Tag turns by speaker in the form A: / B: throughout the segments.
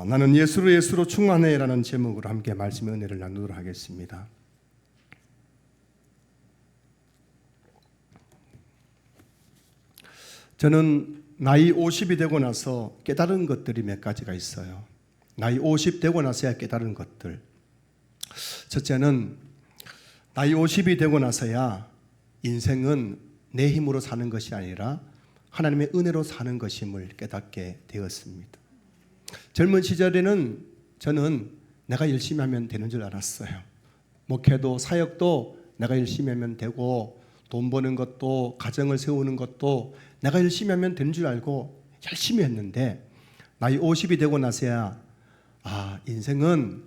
A: 나는 예수로 충만해라는 제목으로 함께 말씀의 은혜를 나누도록 하겠습니다. 저는 나이 50이 되고 나서 깨달은 것들이 몇 가지가 있어요. 나이 50 되고 나서야 깨달은 것들. 첫째는 나이 50이 되고 나서야 인생은 내 힘으로 사는 것이 아니라 하나님의 은혜로 사는 것임을 깨닫게 되었습니다. 젊은 시절에는 저는 내가 열심히 하면 되는 줄 알았어요. 목회도 사역도 내가 열심히 하면 되고, 돈 버는 것도 가정을 세우는 것도 내가 열심히 하면 되는 줄 알고 열심히 했는데, 나이 50이 되고 나서야 인생은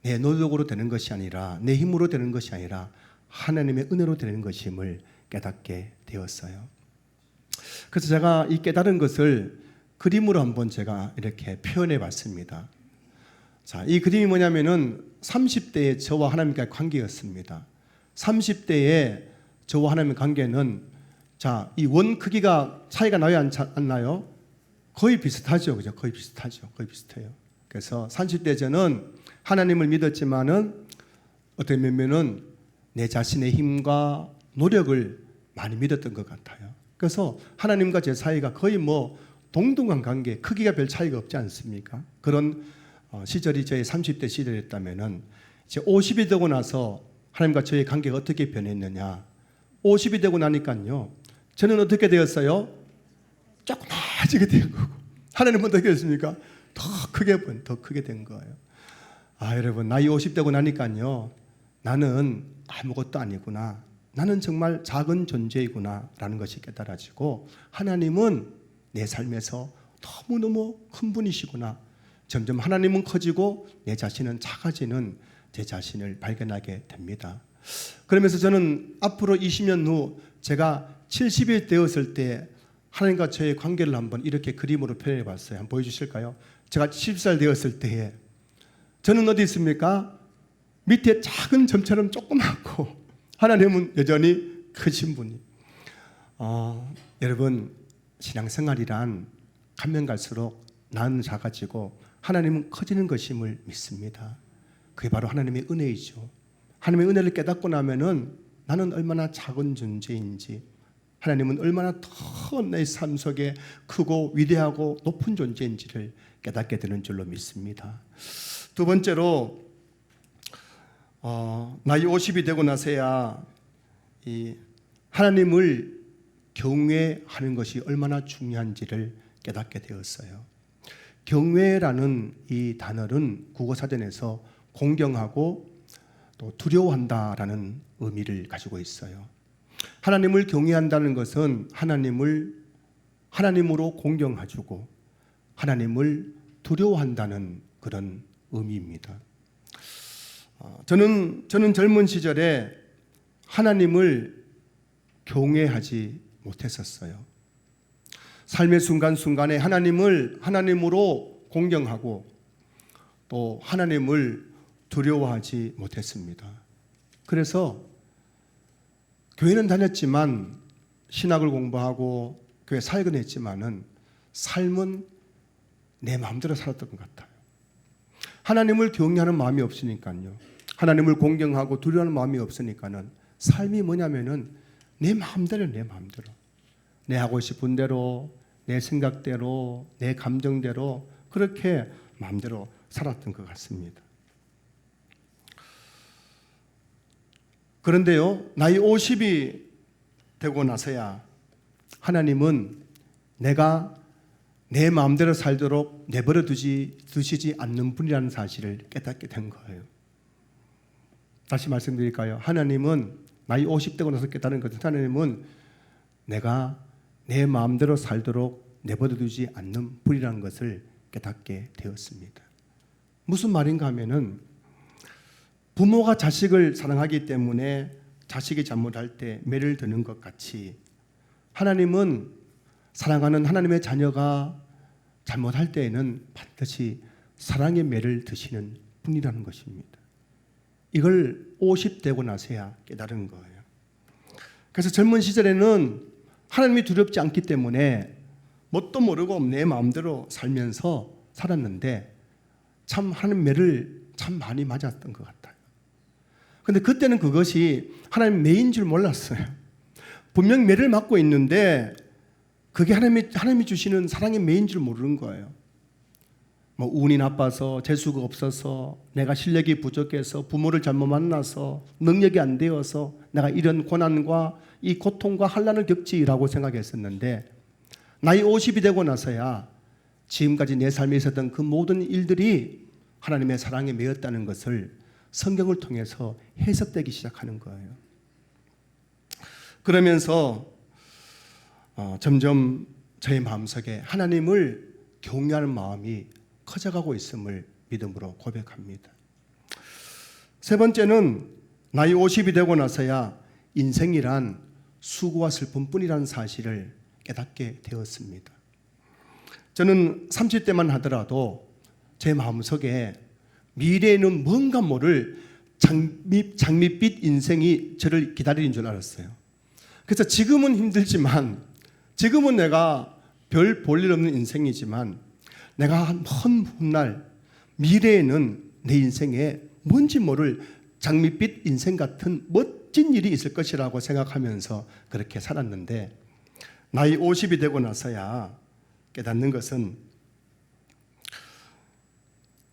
A: 내 노력으로 되는 것이 아니라, 내 힘으로 되는 것이 아니라 하나님의 은혜로 되는 것임을 깨닫게 되었어요. 그래서 제가 이 깨달은 것을 그림으로 한번 제가 이렇게 표현해 봤습니다. 자, 이 그림이 뭐냐면은 30대의 저와 하나님과의 관계였습니다. 30대의 저와 하나님의 관계는, 자, 이 원 크기가 차이가 나요, 않나요? 거의 비슷하죠. 그죠? 거의 비슷하죠. 거의 비슷해요. 그래서 30대 저는 하나님을 믿었지만은 어떻게 보면은 내 자신의 힘과 노력을 많이 믿었던 것 같아요. 그래서 하나님과 제 사이가 거의 동등한 관계, 크기가 별 차이가 없지 않습니까? 그런 시절이 저의 30대 시절이었다면은, 이제 50이 되고 나서 하나님과 저의 관계가 어떻게 변했느냐? 50이 되고 나니까요, 저는 어떻게 되었어요? 조그마해지게 된 거고, 하나님은 어떻게 됐습니까? 더 크게 된 거예요. 여러분, 나이 50 되고 나니까요, 나는 아무것도 아니구나, 나는 정말 작은 존재이구나 라는 것이 깨달아지고, 하나님은 내 삶에서 너무너무 큰 분이시구나, 점점 하나님은 커지고 내 자신은 작아지는 제 자신을 발견하게 됩니다. 그러면서 저는 앞으로 20년 후 제가 70이 되었을 때 하나님과 저의 관계를 한번 이렇게 그림으로 표현해 봤어요. 한번 보여주실까요? 제가 70살 되었을 때에 저는 어디 있습니까? 밑에 작은 점처럼 조그맣고, 하나님은 여전히 크신 분이. 여러분, 신앙생활이란 가면 갈수록 나는 작아지고 하나님은 커지는 것임을 믿습니다. 그게 바로 하나님의 은혜이죠. 하나님의 은혜를 깨닫고 나면은 나는 얼마나 작은 존재인지, 하나님은 얼마나 더 내 삶 속에 크고 위대하고 높은 존재인지를 깨닫게 되는 줄로 믿습니다. 두 번째로, 나이 50이 되고 나서야 이 하나님을 경외하는 것이 얼마나 중요한지를 깨닫게 되었어요. 경외라는 이 단어는 국어사전에서 공경하고 또 두려워한다라는 의미를 가지고 있어요. 하나님을 경외한다는 것은 하나님으로 공경하고 하나님을 두려워한다는 그런 의미입니다. 저는 젊은 시절에 하나님을 경외하지 못했었어요. 삶의 순간순간에 하나님으로 공경하고 또 하나님을 두려워하지 못했습니다. 그래서 교회는 다녔지만, 신학을 공부하고 교회 사역은 했지만은 삶은 내 마음대로 살았던 것 같아요. 하나님을 경외하는 마음이 없으니까요, 하나님을 공경하고 두려워하는 마음이 없으니까는 삶이 뭐냐면은 내 마음대로 내 하고 싶은 대로, 내 생각대로, 내 감정대로 그렇게 마음대로 살았던 것 같습니다. 그런데요, 나이 50이 되고 나서야 하나님은 내가 내 마음대로 살도록 내버려 두시지 않는 분이라는 사실을 깨닫게 된 거예요. 다시 말씀드릴까요? 하나님은 나이 50 되고 나서 깨달은 것은, 하나님은 내가 내 마음대로 살도록 내버려 두지 않는 분이라는 것을 깨닫게 되었습니다. 무슨 말인가 하면은, 부모가 자식을 사랑하기 때문에 자식이 잘못할 때 매를 드는 것 같이, 하나님은 사랑하는 하나님의 자녀가 잘못할 때에는 반드시 사랑의 매를 드시는 분이라는 것입니다. 이걸 50 되고 나서야 깨달은 거예요. 그래서 젊은 시절에는 하나님이 두렵지 않기 때문에 뭣도 모르고 내 마음대로 살면서 살았는데, 참 하나님 매를 참 많이 맞았던 것 같아요. 근데 그때는 그것이 하나님 매인 줄 몰랐어요. 분명 매를 맞고 있는데 그게 하나님이 주시는 사랑의 매인 줄 모르는 거예요. 뭐 운이 나빠서, 재수가 없어서, 내가 실력이 부족해서, 부모를 잘못 만나서, 능력이 안 되어서 내가 이런 고난과 이 고통과 환난을 겪지라고 생각했었는데, 나이 50이 되고 나서야 지금까지 내 삶에 있었던 그 모든 일들이 하나님의 사랑에 매였다는 것을 성경을 통해서 해석되기 시작하는 거예요. 그러면서 점점 저의 마음속에 하나님을 경외하는 마음이 커져가고 있음을 믿음으로 고백합니다. 세 번째는 나이 50이 되고 나서야 인생이란 수고와 슬픔뿐이라는 사실을 깨닫게 되었습니다. 저는 30대만 하더라도 제 마음속에 미래에는 뭔가 모를 장밋빛 인생이 저를 기다리는 줄 알았어요. 그래서 지금은 힘들지만, 지금은 내가 별 볼 일 없는 인생이지만, 내가 먼 훗날 미래에는 내 인생에 뭔지 모를 장밋빛 인생 같은 멋진 일이 있을 것이라고 생각하면서 그렇게 살았는데, 나이 50이 되고 나서야 깨닫는 것은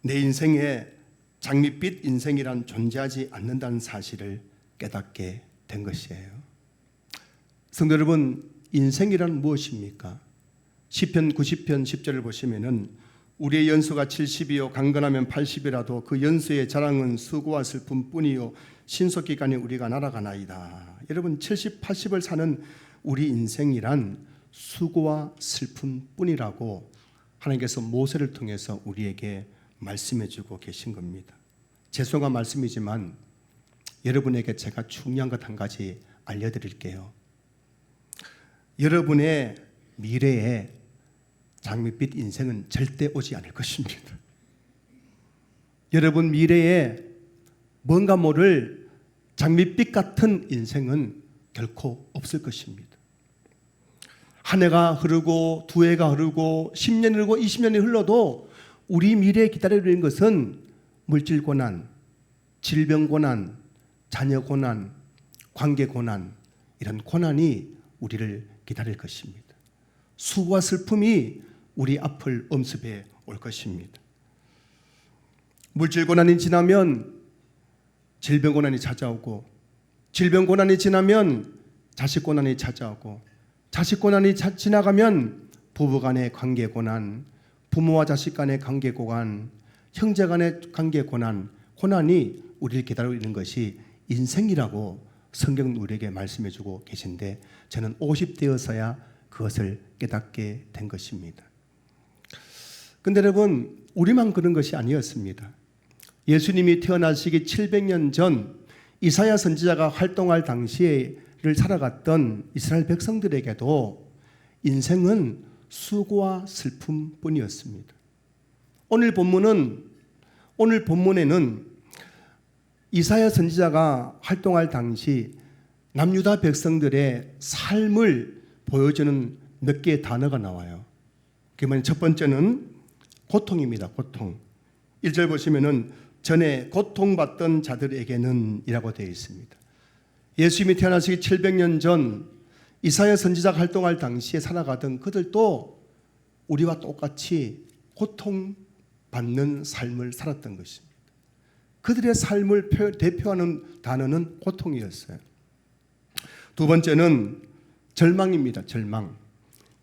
A: 내 인생에 장밋빛 인생이란 존재하지 않는다는 사실을 깨닫게 된 것이에요. 성도 여러분, 인생이란 무엇입니까? 시편 90편 10절을 보시면은 우리의 연수가 70이요 강건하면 80이라도 그 연수의 자랑은 수고와 슬픔뿐이요 신속기간에 우리가 날아가나이다. 여러분, 70, 80을 사는 우리 인생이란 수고와 슬픔뿐이라고 하나님께서 모세를 통해서 우리에게 말씀해 주고 계신 겁니다. 죄송한 말씀이지만 여러분에게 제가 중요한 것 한 가지 알려드릴게요. 여러분의 미래에 장밋빛 인생은 절대 오지 않을 것입니다. 여러분 미래에 뭔가 모를 장밋빛 같은 인생은 결코 없을 것입니다. 한 해가 흐르고 두 해가 흐르고 10년이 흐르고 20년이 흘러도 우리 미래에 기다리고 있는 것은 물질 고난, 질병 고난, 자녀 고난, 관계 고난, 이런 고난이 우리를 기다릴 것입니다. 수고와 슬픔이 우리 앞을 엄습해 올 것입니다. 물질 고난이 지나면 질병 고난이 찾아오고, 질병 고난이 지나면 자식 고난이 찾아오고, 자식 고난이 지나가면 부부 간의 관계 고난, 부모와 자식 간의 관계 고난, 형제 간의 관계 고난, 고난이 우리를 기다리고 있는 것이 인생이라고 성경 우리에게 말씀해 주고 계신데, 저는 50대여서야 그것을 깨닫게 된 것입니다. 근데 여러분, 우리만 그런 것이 아니었습니다. 예수님이 태어나시기 700년 전 이사야 선지자가 활동할 당시를 살아갔던 이스라엘 백성들에게도 인생은 수고와 슬픔뿐이었습니다. 오늘 본문에는 이사야 선지자가 활동할 당시 남유다 백성들의 삶을 보여주는 몇 개의 단어가 나와요. 그러면 첫 번째는 고통입니다. 고통. 1절 보시면은 전에 고통받던 자들에게는 이라고 되어 있습니다. 예수님이 태어나시기 700년 전 이사야 선지자가 활동할 당시에 살아가던 그들도 우리와 똑같이 고통받는 삶을 살았던 것입니다. 그들의 삶을 대표하는 단어는 고통이었어요. 두 번째는 절망입니다. 절망.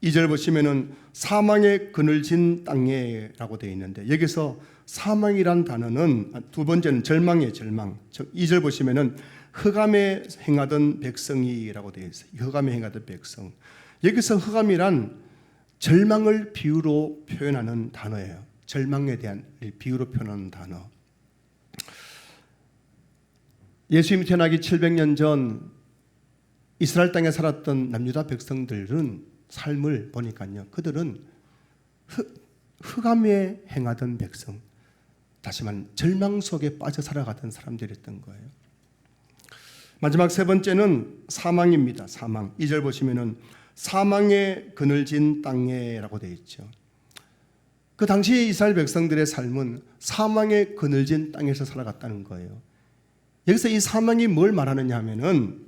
A: 2절 보시면은 사망의 그늘진 땅에라고 되어 있는데, 여기서 사망이란 단어는 두 번째는 절망이에요. 절망. 2절 보시면은 흑암에 행하던 백성이라고 되어 있어요. 흑암에 행하던 백성. 여기서 흑암이란 절망을 비유로 표현하는 단어예요. 절망에 대한 비유로 표현하는 단어. 예수님이 태어나기 700년 전 이스라엘 땅에 살았던 남유다 백성들은 삶을 보니까요, 그들은 흑암에 행하던 백성, 다시 말하면 절망 속에 빠져 살아가던 사람들이었던 거예요. 마지막 세 번째는 사망입니다. 사망. 2절 보시면은 사망의 그늘진 땅에라고 되어 있죠. 그 당시 이스라엘 백성들의 삶은 사망에 그늘진 땅에서 살아갔다는 거예요. 여기서 이 사망이 뭘 말하느냐 하면은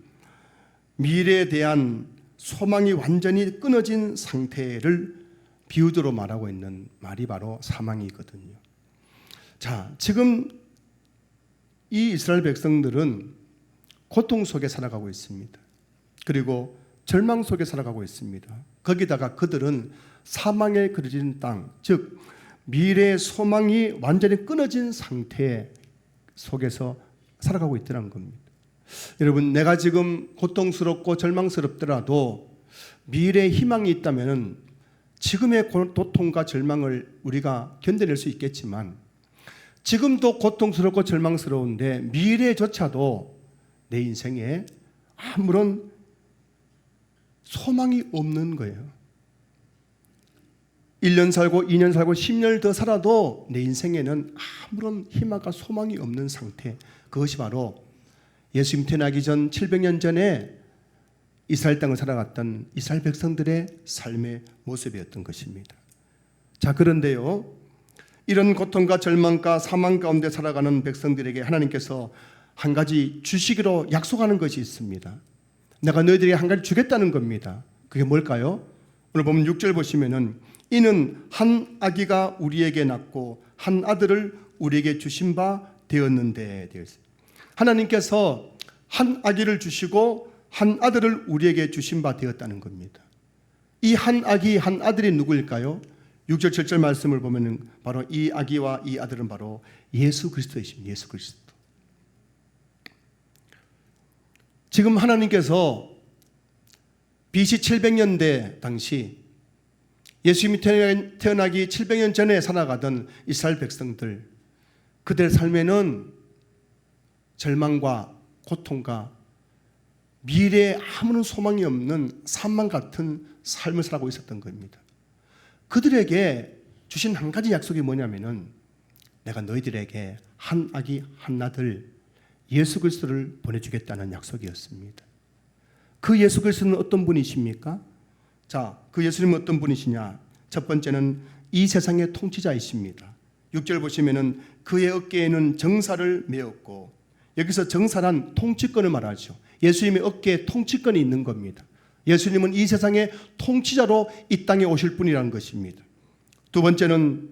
A: 미래에 대한 소망이 완전히 끊어진 상태를 비유도로 말하고 있는 말이 바로 사망이거든요. 자, 지금 이 이스라엘 백성들은 고통 속에 살아가고 있습니다. 그리고 절망 속에 살아가고 있습니다. 거기다가 그들은 사망에 그려진 땅, 즉 미래의 소망이 완전히 끊어진 상태 속에서 살아가고 있다는 겁니다. 여러분, 내가 지금 고통스럽고 절망스럽더라도 미래의 희망이 있다면 지금의 고통과 절망을 우리가 견뎌낼 수 있겠지만, 지금도 고통스럽고 절망스러운데 미래조차도 내 인생에 아무런 소망이 없는 거예요. 1년 살고 2년 살고 10년을 더 살아도 내 인생에는 아무런 희망과 소망이 없는 상태, 그것이 바로 예수님 태어나기 전 700년 전에 이스라엘 땅을 살아갔던 이스라엘 백성들의 삶의 모습이었던 것입니다. 자, 그런데요, 이런 고통과 절망과 사망 가운데 살아가는 백성들에게 하나님께서 한 가지 주시기로 약속하는 것이 있습니다. 내가 너희들에게 한 가지 주겠다는 겁니다. 그게 뭘까요? 오늘 보면 6절 보시면은 이는 한 아기가 우리에게 낳고 한 아들을 우리에게 주신 바 되었는데 되어 있어요. 하나님께서 한 아기를 주시고 한 아들을 우리에게 주신 바 되었다는 겁니다. 이 한 아기 한 아들이 누구일까요? 6절 7절 말씀을 보면 바로 이 아기와 이 아들은 바로 예수 그리스도이십니다. 예수 그리스도. 지금 하나님께서 BC 700년대 당시 예수님이 태어나기 700년 전에 살아가던 이스라엘 백성들, 그들의 삶에는 절망과 고통과 미래에 아무런 소망이 없는 산만 같은 삶을 살아가고 있었던 겁니다. 그들에게 주신 한 가지 약속이 뭐냐면은 내가 너희들에게 한 아기 한 아들 예수 그리스도를 보내주겠다는 약속이었습니다. 그 예수 그리스도는 어떤 분이십니까? 자, 그 예수님은 어떤 분이시냐? 첫 번째는 이 세상의 통치자이십니다. 6절 보시면은 그의 어깨에는 정사를 메었고, 여기서 정사란 통치권을 말하죠. 예수님의 어깨에 통치권이 있는 겁니다. 예수님은 이 세상의 통치자로 이 땅에 오실 분이라는 것입니다. 두 번째는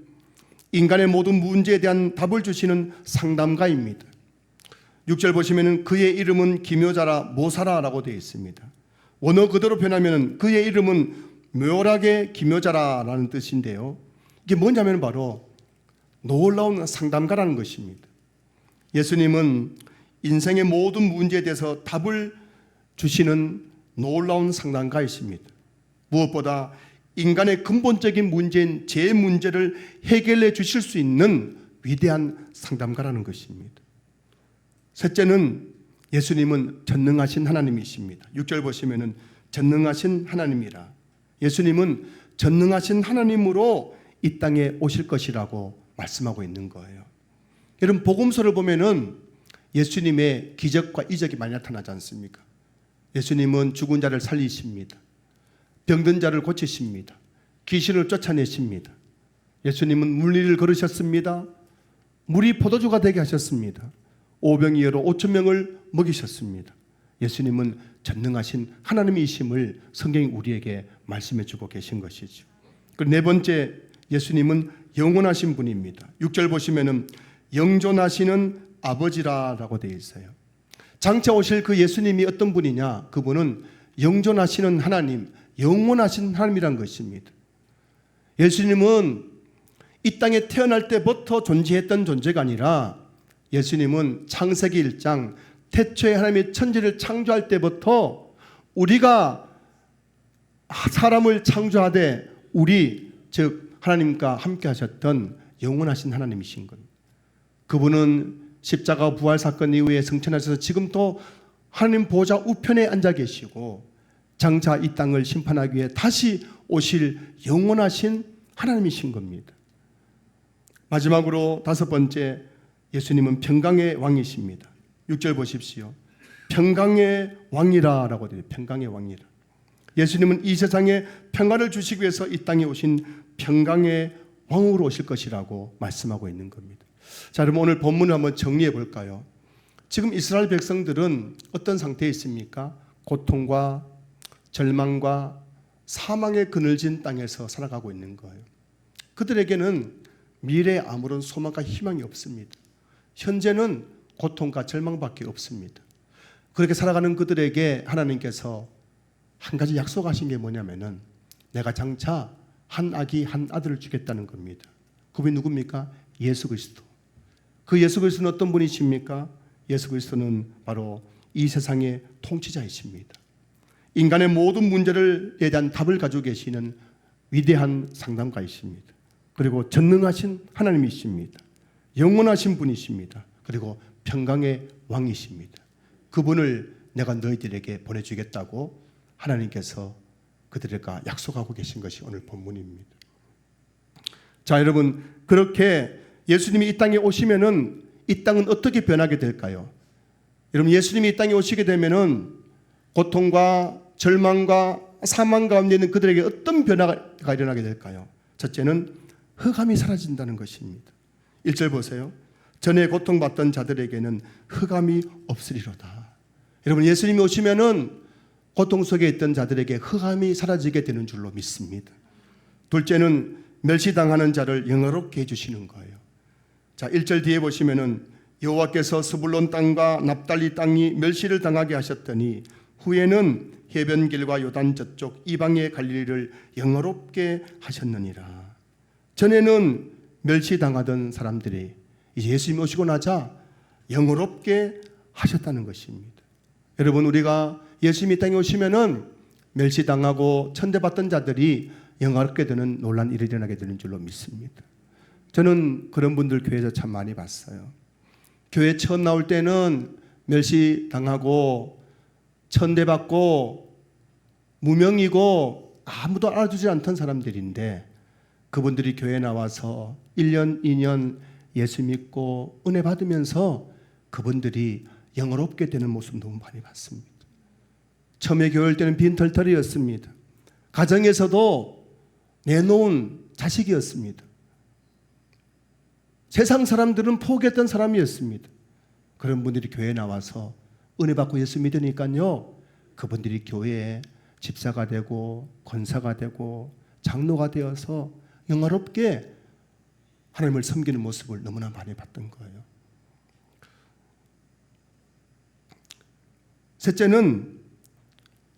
A: 인간의 모든 문제에 대한 답을 주시는 상담가입니다. 6절 보시면은 그의 이름은 기묘자라 모사라라고 되어 있습니다. 원어 그대로 변하면 그의 이름은 묘하게 기묘자라라는 뜻인데요, 이게 뭐냐면 바로 놀라운 상담가라는 것입니다. 예수님은 인생의 모든 문제에 대해서 답을 주시는 놀라운 상담가이십니다. 무엇보다 인간의 근본적인 문제인 제 문제를 해결해 주실 수 있는 위대한 상담가라는 것입니다. 셋째는 예수님은 전능하신 하나님이십니다. 6절 보시면은 전능하신 하나님이라. 예수님은 전능하신 하나님으로 이 땅에 오실 것이라고 말씀하고 있는 거예요. 여러분, 복음서를 보면은 예수님의 기적과 이적이 많이 나타나지 않습니까? 예수님은 죽은 자를 살리십니다. 병든 자를 고치십니다. 귀신을 쫓아내십니다. 예수님은 물리를 걸으셨습니다. 물이 포도주가 되게 하셨습니다. 오병이어로 5,000명을 먹이셨습니다. 예수님은 전능하신 하나님이심을 성경이 우리에게 말씀해 주고 계신 것이죠. 그리고 네 번째, 예수님은 영원하신 분입니다. 6절 보시면은 영존하시는 아버지라고 되어 있어요. 장차 오실 그 예수님이 어떤 분이냐? 그분은 영존하시는 하나님, 영원하신 하나님이란 것입니다. 예수님은 이 땅에 태어날 때부터 존재했던 존재가 아니라 예수님은 창세기 1장 태초에 하나님이 천지를 창조할 때부터 우리가 사람을 창조하되 우리 즉 하나님과 함께 하셨던 영원하신 하나님이신 겁니다. 그분은 십자가 부활 사건 이후에 승천하셔서 지금도 하나님 보좌 우편에 앉아 계시고 장차 이 땅을 심판하기 위해 다시 오실 영원하신 하나님이신 겁니다. 마지막으로 다섯 번째, 예수님은 평강의 왕이십니다. 6절 보십시오. 평강의 왕이라라고 되어 평강의 왕이라. 예수님은 이 세상에 평화를 주시기 위해서 이 땅에 오신 평강의 왕으로 오실 것이라고 말씀하고 있는 겁니다. 자, 여러분 오늘 본문을 한번 정리해 볼까요? 지금 이스라엘 백성들은 어떤 상태에 있습니까? 고통과 절망과 사망의 그늘진 땅에서 살아가고 있는 거예요. 그들에게는 미래에 아무런 소망과 희망이 없습니다. 현재는 고통과 절망밖에 없습니다. 그렇게 살아가는 그들에게 하나님께서 한 가지 약속하신 게 뭐냐면은 내가 장차 한 아기 한 아들을 주겠다는 겁니다. 그분이 누굽니까? 예수 그리스도. 그 예수 그리스도는 어떤 분이십니까? 예수 그리스도는 바로 이 세상의 통치자이십니다. 인간의 모든 문제에 대한 답을 가지고 계시는 위대한 상담가이십니다. 그리고 전능하신 하나님이십니다. 영원하신 분이십니다. 그리고 평강의 왕이십니다. 그분을 내가 너희들에게 보내주겠다고 하나님께서 그들과 약속하고 계신 것이 오늘 본문입니다. 자, 여러분 그렇게 예수님이 이 땅에 오시면은 이 땅은 어떻게 변하게 될까요? 여러분 예수님이 이 땅에 오시게 되면은 고통과 절망과 사망 가운데 있는 그들에게 어떤 변화가 일어나게 될까요? 첫째는 흑암이 사라진다는 것입니다. 1절 보세요. 전에 고통받던 자들에게는 흑암이 없으리로다. 여러분 예수님이 오시면은 고통 속에 있던 자들에게 흑암이 사라지게 되는 줄로 믿습니다. 둘째는 멸시당하는 자를 영화롭게 해주시는 거예요. 자, 1절 뒤에 보시면은 여호와께서 스불론 땅과 납달리 땅이 멸시를 당하게 하셨더니 후에는 해변길과 요단 저쪽 이방의 갈릴리를 영화롭게 하셨느니라. 전에는 멸시당하던 사람들이 이제 예수님이 오시고 나자 영화롭게 하셨다는 것입니다. 여러분 우리가 예수님이 땅에 오시면은 멸시당하고 천대받던 자들이 영화롭게 되는 놀란 일이 일어나게 되는 줄로 믿습니다. 저는 그런 분들 교회에서 참 많이 봤어요. 교회 처음 나올 때는 멸시당하고 천대받고 무명이고 아무도 알아주지 않던 사람들인데 그분들이 교회에 나와서 1년, 2년 예수 믿고 은혜 받으면서 그분들이 영어롭게 되는 모습 너무 많이 봤습니다. 처음에 교회 올 때는 빈털털이었습니다. 가정에서도 내놓은 자식이었습니다. 세상 사람들은 포기했던 사람이었습니다. 그런 분들이 교회에 나와서 은혜 받고 예수 믿으니까요, 그분들이 교회에 집사가 되고 권사가 되고 장로가 되어서 영화롭게 하나님을 섬기는 모습을 너무나 많이 봤던 거예요. 셋째는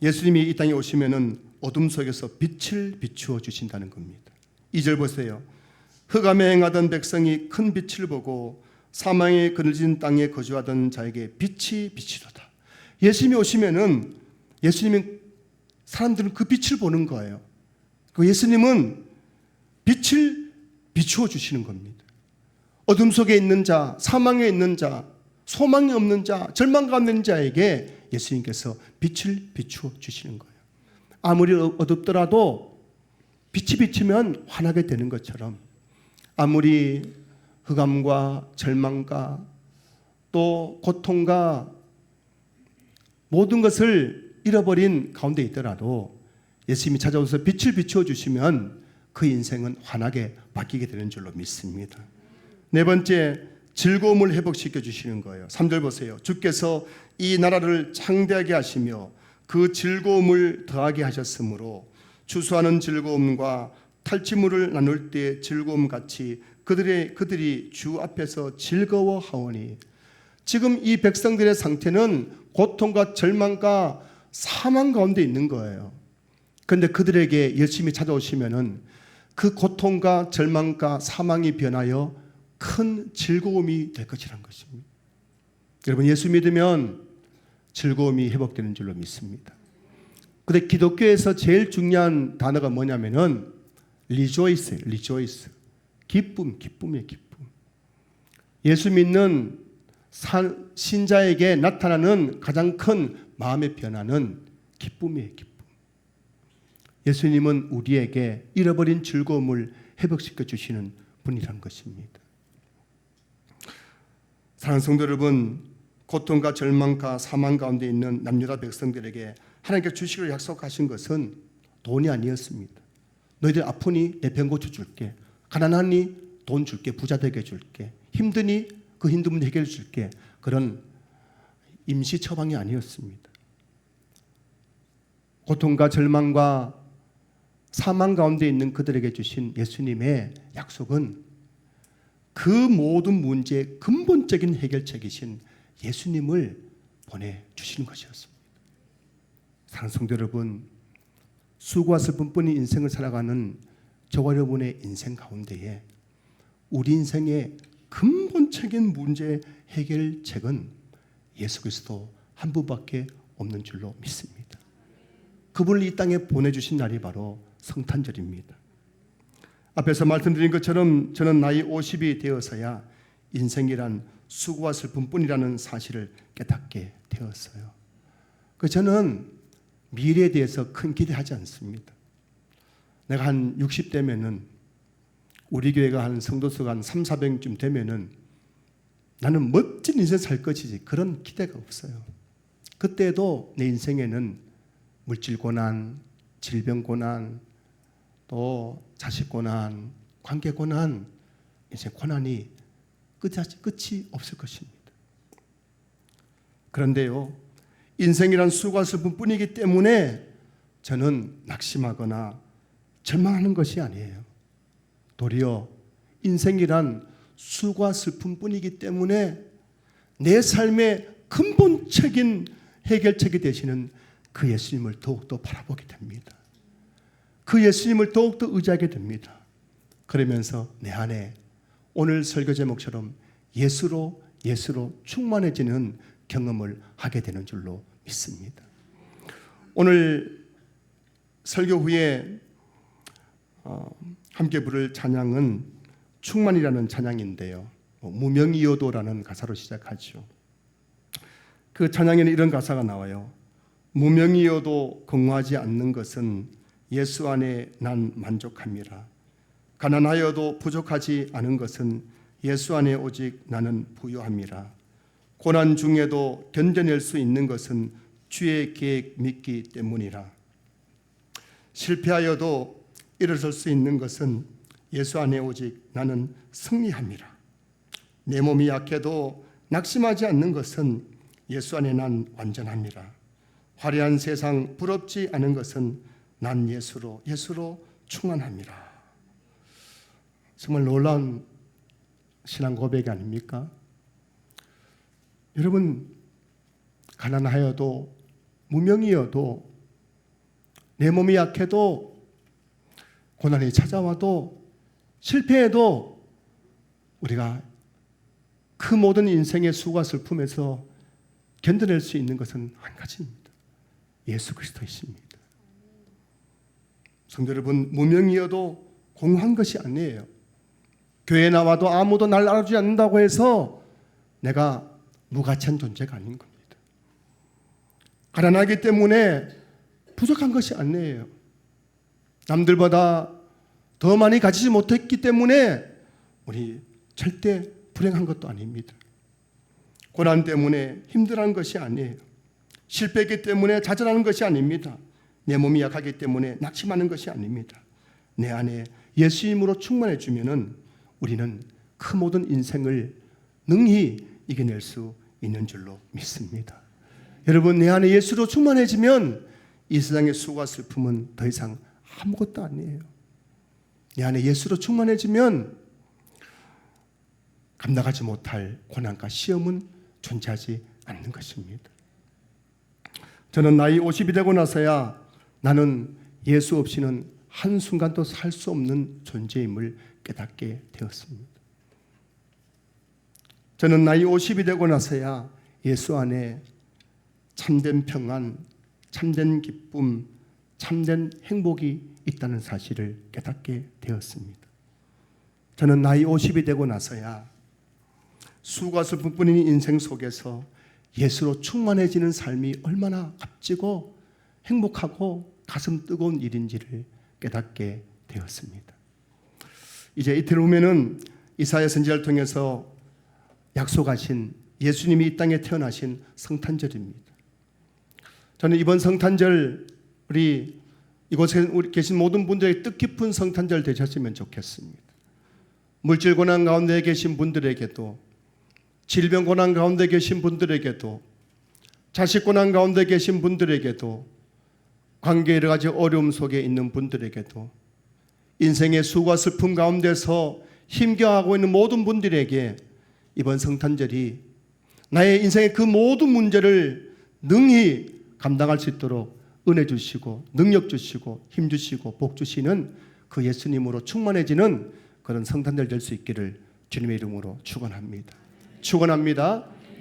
A: 예수님이 이 땅에 오시면은 어둠 속에서 빛을 비추어 주신다는 겁니다. 2절 보세요. 흑암에 행하던 백성이 큰 빛을 보고 사망의 그늘진 땅에 거주하던 자에게 빛이 비치도다. 예수님이 오시면은 사람들은 그 빛을 보는 거예요. 그 예수님은 빛을 비추어 주시는 겁니다. 어둠 속에 있는 자, 사망에 있는 자, 소망이 없는 자, 절망 가운데 있는 자에게 예수님께서 빛을 비추어 주시는 거예요. 아무리 어둡더라도 빛이 비치면 환하게 되는 것처럼 아무리 흑암과 절망과 또 고통과 모든 것을 잃어버린 가운데 있더라도 예수님이 찾아오셔서 빛을 비추어 주시면 그 인생은 환하게 바뀌게 되는 줄로 믿습니다. 네 번째, 즐거움을 회복시켜 주시는 거예요. 3절 보세요. 주께서 이 나라를 창대하게 하시며 그 즐거움을 더하게 하셨으므로 추수하는 즐거움과 탈취물을 나눌 때 즐거움 같이 그들이 주 앞에서 즐거워하오니. 지금 이 백성들의 상태는 고통과 절망과 사망 가운데 있는 거예요. 그런데 그들에게 예수님이 찾아오시면은 그 고통과 절망과 사망이 변하여 큰 즐거움이 될 것이라는 것입니다. 여러분 예수 믿으면 즐거움이 회복되는 줄로 믿습니다. 그런데 기독교에서 제일 중요한 단어가 뭐냐면은 rejoice. 기쁨이에요, 기쁨. 예수 믿는 신자에게 나타나는 가장 큰 마음의 변화는 기쁨이에요, 기쁨. 예수님은 우리에게 잃어버린 즐거움을 회복시켜 주시는 분이란 것입니다. 사랑하는 성도 여러분, 고통과 절망과 사망 가운데 있는 남유다 백성들에게 하나님께서 주시기로 약속하신 것은 돈이 아니었습니다. 너희들 아프니 내 병 고쳐줄게. 가난하니 돈 줄게, 부자 되게 해줄게, 힘드니 그 힘든 문제 해결해 줄게, 그런 임시 처방이 아니었습니다. 고통과 절망과 사망 가운데 있는 그들에게 주신 예수님의 약속은 그 모든 문제의 근본적인 해결책이신 예수님을 보내주시는 것이었습니다. 사랑하는 성도 여러분, 수고와 슬픔뿐인 인생을 살아가는 저와 여러분의 인생 가운데에 우리 인생의 근본적인 문제 해결책은 예수 그리스도 한 분밖에 없는 줄로 믿습니다. 그분을 이 땅에 보내주신 날이 바로 성탄절입니다. 앞에서 말씀드린 것처럼 저는 나이 50이 되어서야 인생이란 수고와 슬픔뿐이라는 사실을 깨닫게 되었어요. 저는 미래에 대해서 큰 기대하지 않습니다. 내가 한 60대면은, 우리 교회가 한 성도수가 한 300~400쯤 되면은 나는 멋진 인생 살 것이지, 그런 기대가 없어요. 그때도 내 인생에는 물질 고난, 질병 고난, 또 자식 고난, 관계 고난, 이제 고난이 끝이 없을 것입니다. 그런데요, 인생이란 수고와 슬픔뿐이기 때문에 저는 낙심하거나 절망하는 것이 아니에요. 도리어 인생이란 수고와 슬픔뿐이기 때문에 내 삶의 근본적인 해결책이 되시는 그 예수님을 더욱더 바라보게 됩니다. 그 예수님을 더욱더 의지하게 됩니다. 그러면서 내 안에 오늘 설교 제목처럼 예수로 충만해지는 경험을 하게 되는 줄로 믿습니다. 오늘 설교 후에 함께 부를 찬양은 충만이라는 찬양인데요, 무명이어도라는 가사로 시작하죠. 그 찬양에는 이런 가사가 나와요. 무명이어도 공허하지 않는 것은 예수 안에 난 만족함이라. 가난하여도 부족하지 않은 것은 예수 안에 오직 나는 부유함이라. 고난 중에도 견뎌낼 수 있는 것은 주의 계획 믿기 때문이라. 실패하여도 일어설 수 있는 것은 예수 안에 오직 나는 승리함이라. 내 몸이 약해도 낙심하지 않는 것은 예수 안에 난 완전함이라. 화려한 세상 부럽지 않은 것은 난 예수로 충만함이라. 정말 놀라운 신앙 고백이 아닙니까? 여러분, 가난하여도 무명이어도 내 몸이 약해도 고난이 찾아와도 실패해도 우리가 그 모든 인생의 수고와 슬픔에서 견뎌낼 수 있는 것은 한 가지입니다. 예수 그리스도이십니다. 성도 여러분, 무명이어도 공허한 것이 아니에요. 교회에 나와도 아무도 날 알아주지 않는다고 해서 내가 무가치한 존재가 아닌 겁니다. 가난하기 때문에 부족한 것이 아니에요. 남들보다 더 많이 가지지 못했기 때문에 우리 절대 불행한 것도 아닙니다. 고난 때문에 힘들어하는 것이 아니에요. 실패했기 때문에 좌절하는 것이 아닙니다. 내 몸이 약하기 때문에 낙심하는 것이 아닙니다. 내 안에 예수님으로 충만해지면은 우리는 그 모든 인생을 능히 이겨낼 수 있는 줄로 믿습니다. 여러분, 내 안에 예수로 충만해지면 이 세상의 수고와 슬픔은 더 이상 아무것도 아니에요. 내 안에 예수로 충만해지면 감당하지 못할 고난과 시험은 존재하지 않는 것입니다. 저는 나이 50이 되고 나서야 나는 예수 없이는 한순간도 살 수 없는 존재임을 깨닫게 되었습니다. 저는 나이 50이 되고 나서야 예수 안에 참된 평안, 참된 기쁨, 참된 행복이 있다는 사실을 깨닫게 되었습니다. 저는 나이 50이 되고 나서야 수고와 슬픔뿐인 인생 속에서 예수로 충만해지는 삶이 얼마나 값지고 행복하고 가슴 뜨거운 일인지를 깨닫게 되었습니다. 이제 이틀 후면은 이사야 선지자를 통해서 약속하신 예수님이 이 땅에 태어나신 성탄절입니다. 저는 이번 성탄절 우리 이곳에 계신 모든 분들에게 뜻깊은 성탄절 되셨으면 좋겠습니다. 물질 고난 가운데 계신 분들에게도, 질병 고난 가운데 계신 분들에게도, 자식 고난 가운데 계신 분들에게도, 관계 여러 가지 어려움 속에 있는 분들에게도, 인생의 수고와 슬픔 가운데서 힘겨워하고 있는 모든 분들에게 이번 성탄절이 나의 인생의 그 모든 문제를 능히 감당할 수 있도록 은혜 주시고 능력 주시고 힘 주시고 복 주시는 그 예수님으로 충만해지는 그런 성탄절 될 수 있기를 주님의 이름으로 축원합니다. 축원합니다.